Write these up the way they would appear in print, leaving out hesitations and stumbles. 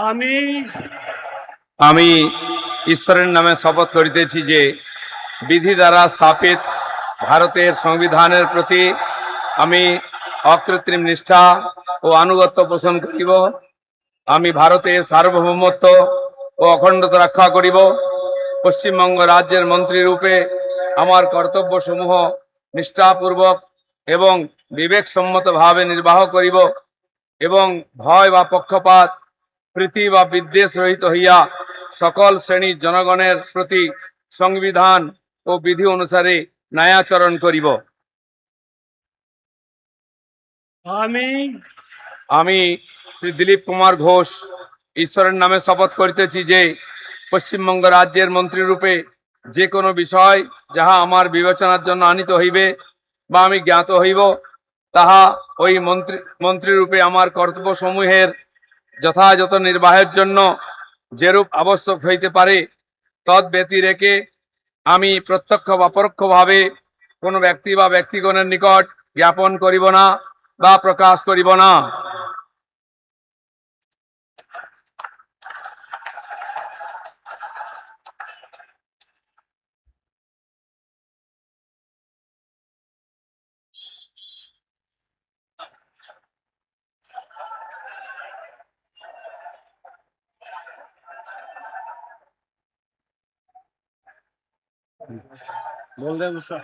আমি আমি ঈশ্বরের নামে শপথ করিতেছি যে বিধি দ্বারা স্থাপিত ভারতের সংবিধানের প্রতি আমি অকৃত্রিম নিষ্ঠা ও আনুগত্য পোষণ করিব। আমি ভারতের সার্বভৌমত্ব ও অখণ্ডতা রক্ষা করিব। পশ্চিমবঙ্গ রাজ্যের মন্ত্রী রূপে আমার কর্তব্যসমূহ নিষ্ঠাপূর্বক এবং বিবেকসম্মতভাবে নির্বাহ করিব এবং ভয় বা পক্ষপাত প্রীতি বা বিদ্বেষ রহিত হইয়া সকল শ্রেণীর জনগণের প্রতি সংবিধান ও বিধি অনুসারে ন্যায়াচরণ করিব। আমি আমি শ্রী দিলীপ কুমার ঘোষ ঈশ্বরের নামে শপথ করিতেছি যে পশ্চিমবঙ্গ রাজ্যের মন্ত্রী রূপে যে কোনো বিষয় যাহা আমার বিবেচনার জন্য আনিত হইবে বা আমি জ্ঞাত হইব, তাহা ওই মন্ত্রী রূপে আমার কর্তব্যসমূহের যথাযথ নির্বাহের জন্য যেরূপ আবশ্যক হইতে পারে তদ ব্যতি রেখে আমি প্রত্যক্ষ বা পরোক্ষভাবে কোনো ব্যক্তি বা ব্যক্তিগণের নিকট জ্ঞাপন করিব না বা প্রকাশ করিব না। बोल दे मुझसे।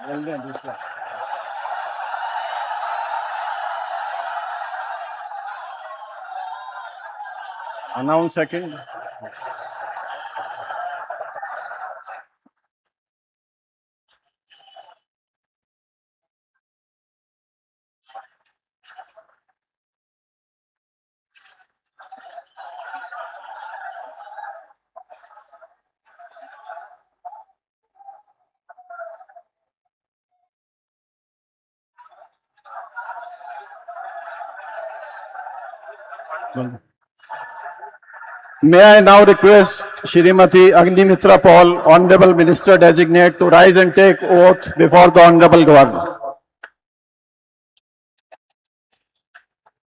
बोल दे दूसरा। Announce second. May I now request Shrimati Agnimitra Paul, Honorable Minister Designate, to rise and take oath before the Honorable Governor.